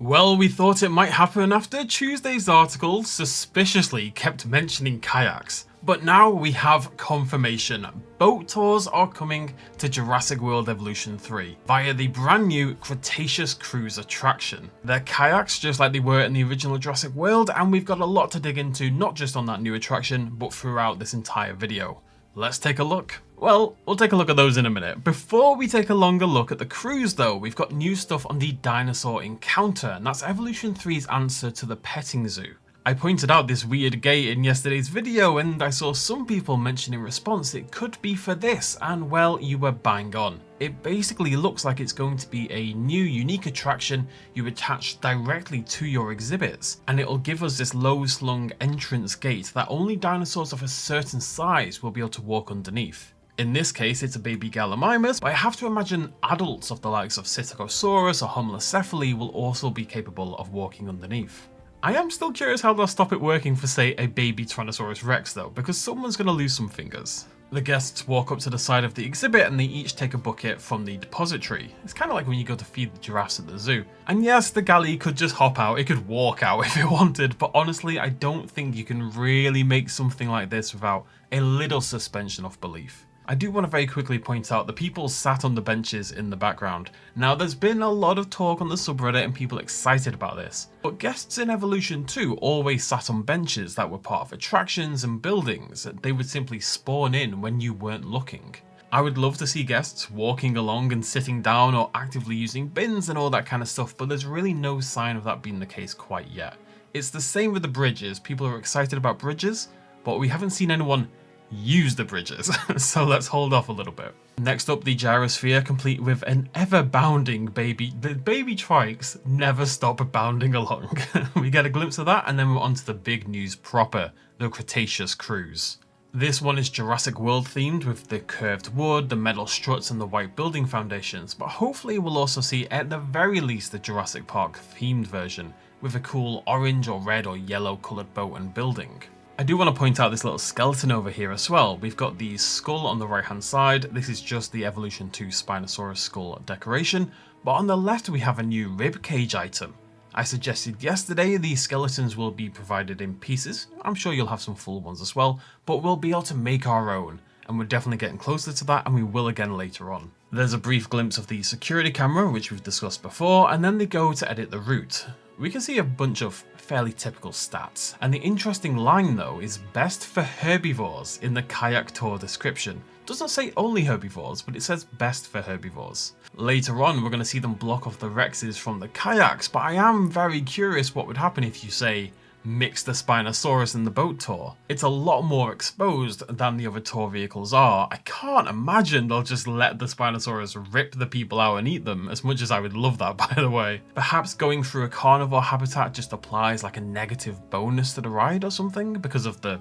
Well, we thought it might happen after Tuesday's article suspiciously kept mentioning kayaks. But now we have confirmation. Boat tours are coming to Jurassic World Evolution 3 via the brand new Cretaceous Cruise attraction. They're kayaks just like they were in the original Jurassic World, and we've got a lot to dig into, not just on that new attraction, but throughout this entire video. Let's take a look. Well, we'll take a look at those in a minute. Before we take a longer look at the cruise though, we've got new stuff on the dinosaur encounter, and that's Evolution 3's answer to the petting zoo. I pointed out this weird gate in yesterday's video, and I saw some people mention in response it could be for this, and well, you were bang on. It basically looks like it's going to be a new unique attraction you attach directly to your exhibits, and it'll give us this low slung entrance gate that only dinosaurs of a certain size will be able to walk underneath. In this case, it's a baby Gallimimus, but I have to imagine adults of the likes of Psittacosaurus or Homalocephali will also be capable of walking underneath. I am still curious how they'll stop it working for, say, a baby Tyrannosaurus Rex though, because someone's going to lose some fingers. The guests walk up to the side of the exhibit and they each take a bucket from the depository. It's kind of like when you go to feed the giraffes at the zoo. And yes, the galley could just hop out, it could walk out if it wanted, but honestly, I don't think you can really make something like this without a little suspension of belief. I do want to very quickly point out the people sat on the benches in the background. Now there's been a lot of talk on the subreddit and people excited about this, but guests in Evolution 2 always sat on benches that were part of attractions and buildings. They would simply spawn in when you weren't looking. I would love to see guests walking along and sitting down or actively using bins and all that kind of stuff, but there's really no sign of that being the case quite yet. It's the same with the bridges. People are excited about bridges, but we haven't seen anyone use the bridges, so let's hold off a little bit. Next up, the gyrosphere, complete with an ever-bounding baby. The baby trikes never stop bounding along. We get a glimpse of that, and then we're on to the big news proper, the Cretaceous Cruise. This one is Jurassic World themed with the curved wood, the metal struts and the white building foundations, but hopefully we'll also see at the very least the Jurassic Park themed version with a cool orange or red or yellow coloured boat and building. I do want to point out this little skeleton over here as well. We've got the skull on the right hand side. This is just the Evolution 2 Spinosaurus skull decoration, but on the left we have a new rib cage item. I suggested yesterday these skeletons will be provided in pieces. I'm sure you'll have some full ones as well, but we'll be able to make our own, and we're definitely getting closer to that, and we will again later on. There's a brief glimpse of the security camera, which we've discussed before, and then they go to edit the route. We can see a bunch of fairly typical stats, and the interesting line though is best for herbivores in the kayak tour description. Doesn't say only herbivores, but it says best for herbivores. Later on we're going to see them block off the Rexes from the kayaks, but I am very curious what would happen if you say mix the Spinosaurus in the boat tour. It's a lot more exposed than the other tour vehicles are. I can't imagine they'll just let the Spinosaurus rip the people out and eat them, as much as I would love that by the way. Perhaps going through a carnivore habitat just applies like a negative bonus to the ride or something because of the,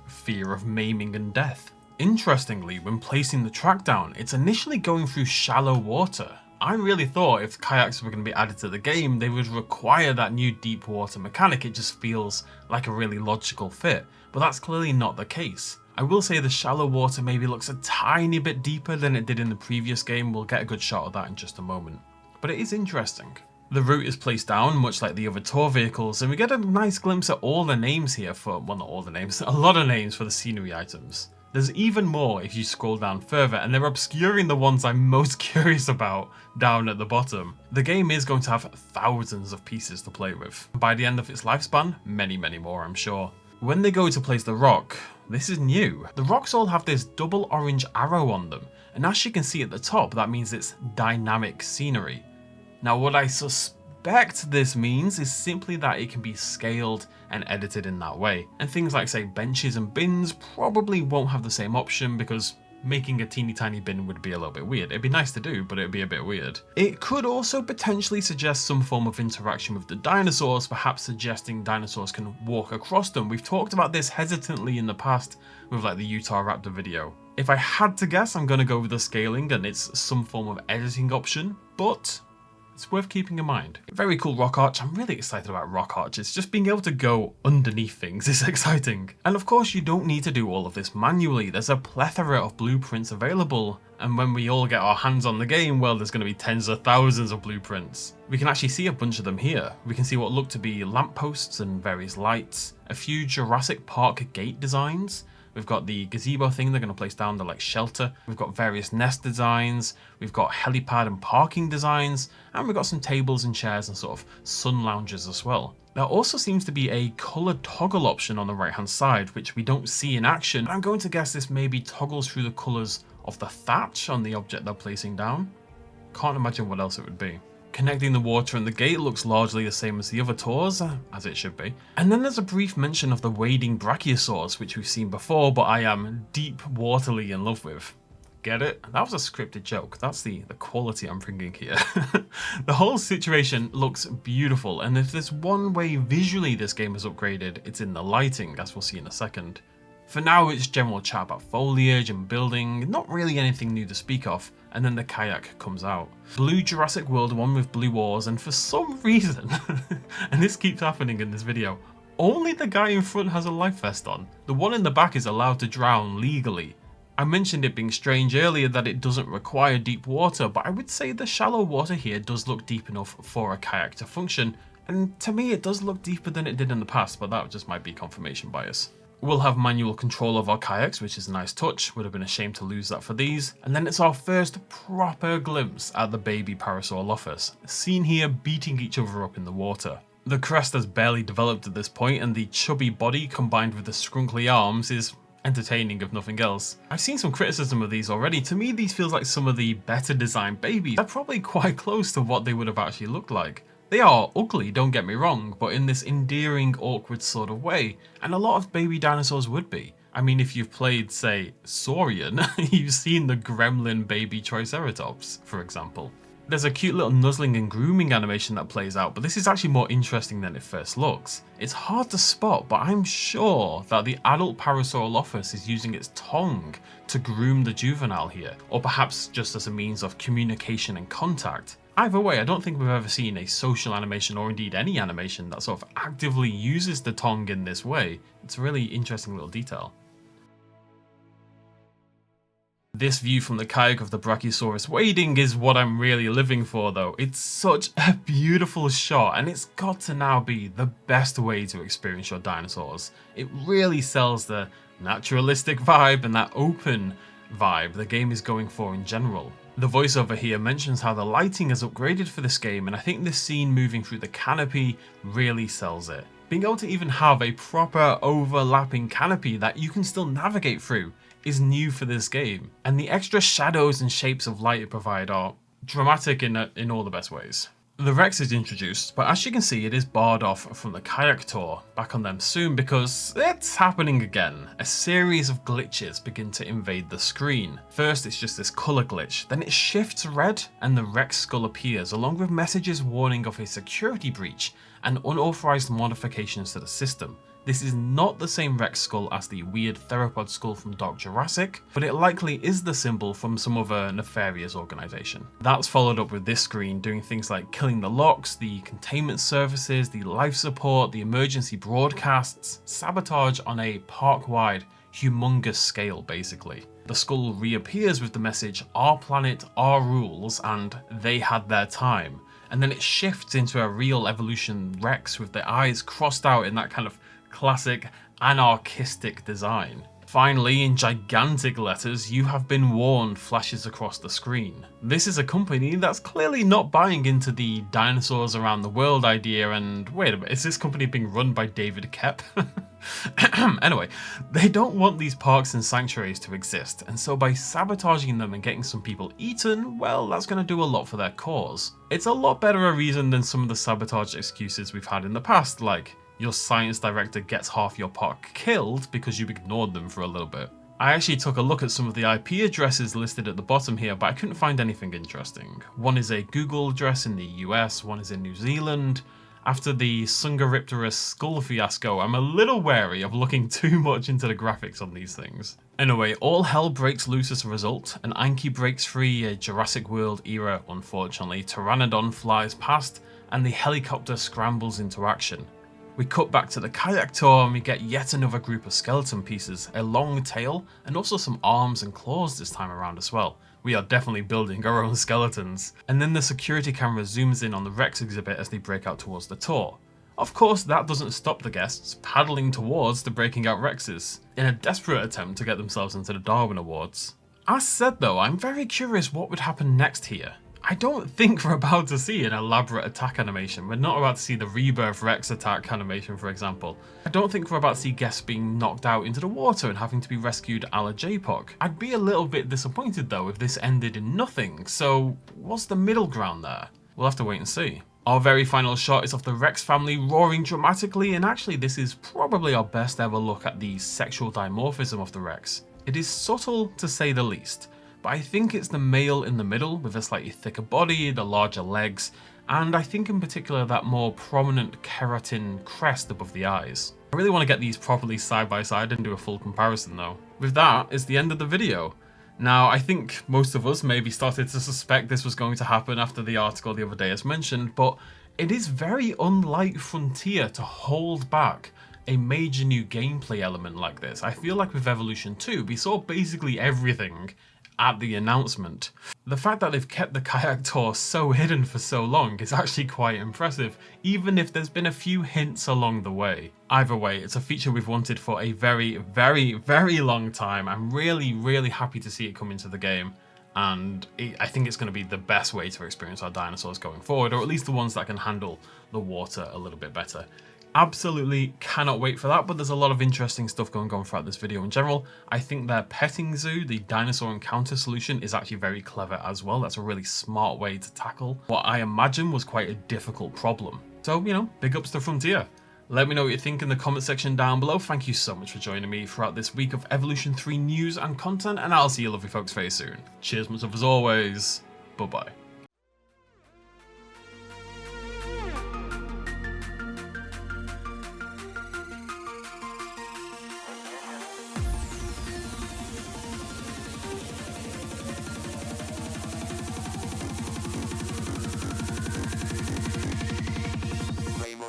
fear of maiming and death. Interestingly, when placing the track down, it's initially going through shallow water. I really thought if kayaks were going to be added to the game, they would require that new deep water mechanic. It just feels like a really logical fit, but that's clearly not the case. I will say the shallow water maybe looks a tiny bit deeper than it did in the previous game. We'll get a good shot of that in just a moment, but it is interesting. The route is placed down much like the other tour vehicles, and we get a nice glimpse at all the names here for, well, not all the names, a lot of names for the scenery items. There's even more if you scroll down further, and they're obscuring the ones I'm most curious about down at the bottom. The game is going to have thousands of pieces to play with. By the end of its lifespan, many more I'm sure. When they go to place the rock, this is new. The rocks all have this double orange arrow on them, and as you can see at the top, that means it's dynamic scenery. Now what I suspect this means is simply that it can be scaled and edited in that way. And things like, say, benches and bins probably won't have the same option because making a teeny tiny bin would be a little bit weird. It'd be nice to do, but it'd be a bit weird. It could also potentially suggest some form of interaction with the dinosaurs, perhaps suggesting dinosaurs can walk across them. We've talked about this hesitantly in the past with like the Utah Raptor video. If I had to guess, I'm going to go with the scaling and it's some form of editing option, but It's worth keeping in mind. Very cool rock arch. I'm really excited about rock arches. Just being able to go underneath things is exciting. And of course, you don't need to do all of this manually. There's a plethora of blueprints available. And when we all get our hands on the game, well, there's going to be tens of thousands of blueprints. We can actually see a bunch of them here. We can see what look to be lampposts and various lights, a few Jurassic Park gate designs. We've got the gazebo thing they're going to place down the shelter. We've got various nest designs. We've got helipad and parking designs. And we've got some tables and chairs and sort of sun lounges as well. There also seems to be a color toggle option on the right hand side, which we don't see in action. I'm going to guess this maybe toggles through the colors of the thatch on the object they're placing down. Can't imagine what else it would be. Connecting the water and the gate looks largely the same as the other tours, as it should be. And then there's a brief mention of the wading brachiosaurs, which we've seen before, but I am deep waterly in love with. Get it? That was a scripted joke. That's the quality I'm bringing here. The whole situation looks beautiful, and if there's one way visually this game is upgraded, it's in the lighting, as we'll see in a second. For now, it's general chat about foliage and building, not really anything new to speak of, and then the kayak comes out. Blue Jurassic World one with blue oars, and for some reason, and this keeps happening in this video, only the guy in front has a life vest on. The one in the back is allowed to drown legally. I mentioned it being strange earlier that it doesn't require deep water, but I would say the shallow water here does look deep enough for a kayak to function, and to me it does look deeper than it did in the past, but that just might be confirmation bias. We'll have manual control of our kayaks, which is a nice touch. Would have been a shame to lose that for these. And then it's our first proper glimpse at the baby Parasaurolophus, seen here beating each other up in the water. The crest has barely developed at this point, and the chubby body combined with the scrunkly arms is entertaining if nothing else. I've seen some criticism of these already. To me, these feels like some of the better designed babies. They're probably quite close to what they would have actually looked like. They are ugly, don't get me wrong, but in this endearing, awkward sort of way, and a lot of baby dinosaurs would be. I mean, if you've played, say, Saurian, you've seen the gremlin baby Triceratops, for example. There's a cute little nuzzling and grooming animation that plays out, but this is actually more interesting than it first looks. It's hard to spot, but I'm sure that the adult Parasaurolophus is using its tongue to groom the juvenile here, or perhaps just as a means of communication and contact. Either way, I don't think we've ever seen a social animation, or indeed any animation, that sort of actively uses the tongue in this way. It's a really interesting little detail. This view from the kayak of the Brachiosaurus wading is what I'm really living for though. It's such a beautiful shot, and it's got to now be the best way to experience your dinosaurs. It really sells the naturalistic vibe and that open vibe the game is going for in general. The voiceover here mentions how the lighting is upgraded for this game, and I think this scene moving through the canopy really sells it. Being able to even have a proper overlapping canopy that you can still navigate through is new for this game, and the extra shadows and shapes of light it provides are dramatic in all the best ways. The Rex is introduced, but as you can see, it is barred off from the kayak tour. Back on them soon, because it's happening again. A series of glitches begin to invade the screen. First, it's just this color glitch, then it shifts red and the Rex skull appears, along with messages warning of a security breach and unauthorized modifications to the system. This is not the same Rex skull as the weird theropod skull from Dark Jurassic, but it likely is the symbol from some other nefarious organization. That's followed up with this screen doing things like killing the locks, the containment services, the life support, the emergency broadcasts, sabotage on a park-wide, humongous scale basically. The skull reappears with the message, "Our planet, our rules," and "They had their time." And then it shifts into a real evolution Rex with the eyes crossed out in that kind of classic anarchistic design. Finally, in gigantic letters, "You have been warned," flashes across the screen. This is a company that's clearly not buying into the dinosaurs around the world idea, and wait a minute, is this company being run by David Koepp? Anyway, they don't want these parks and sanctuaries to exist, and so by sabotaging them and getting some people eaten, well, that's going to do a lot for their cause. It's a lot better a reason than some of the sabotage excuses we've had in the past, like your science director gets half your park killed because you've ignored them for a little bit. I actually took a look at some of the IP addresses listed at the bottom here, but I couldn't find anything interesting. One is a Google address in the US, one is in New Zealand, After the Sungaripterus skull fiasco, I'm a little wary of looking too much into the graphics on these things. Anyway, all hell breaks loose as a result, and Anki breaks free a Jurassic World era, unfortunately. Pteranodon flies past, and the helicopter scrambles into action. We cut back to the kayak tour and we get yet another group of skeleton pieces, a long tail, and also some arms and claws this time around as well. We are definitely building our own skeletons. And then the security camera zooms in on the Rex exhibit as they break out towards the tour. Of course, that doesn't stop the guests paddling towards the breaking out Rexes, in a desperate attempt to get themselves into the Darwin Awards. As said though, I'm very curious what would happen next here. I don't think we're about to see an elaborate attack animation. We're not about to see the Rebirth Rex attack animation, for example. I don't think we're about to see guests being knocked out into the water and having to be rescued a la J-Pog. I'd be a little bit disappointed though if this ended in nothing, so what's the middle ground there? We'll have to wait and see. Our very final shot is of the Rex family roaring dramatically, and actually this is probably our best ever look at the sexual dimorphism of the Rex. It is subtle to say the least, but I think it's the male in the middle with a slightly thicker body, the larger legs, and I think in particular that more prominent keratin crest above the eyes. I really want to get these properly side by side and do a full comparison though. With that, it's the end of the video. Now, I think most of us maybe started to suspect this was going to happen after the article the other day as mentioned, but it is very unlike Frontier to hold back a major new gameplay element like this. I feel like with Evolution 2, we saw basically everything at the announcement. The fact that they've kept the kayak tour so hidden for so long is actually quite impressive, even if there's been a few hints along the way. Either way, it's a feature we've wanted for a very, very, very long time. I'm really happy to see it come into the game, and I think it's going to be the best way to experience our dinosaurs going forward, or at least the ones that can handle the water a little bit better. Absolutely cannot wait for that, but there's a lot of interesting stuff going on throughout this video in general. I think their petting zoo, the dinosaur encounter solution, is actually very clever as well. That's a really smart way to tackle what I imagine was quite a difficult problem. So, you know, big ups to Frontier. Let me know what you think in the comment section down below. Thank you so much for joining me throughout this week of Evolution 3 news and content, and I'll see you lovely folks very soon. Cheers much love as always. Bye-bye.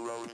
Road.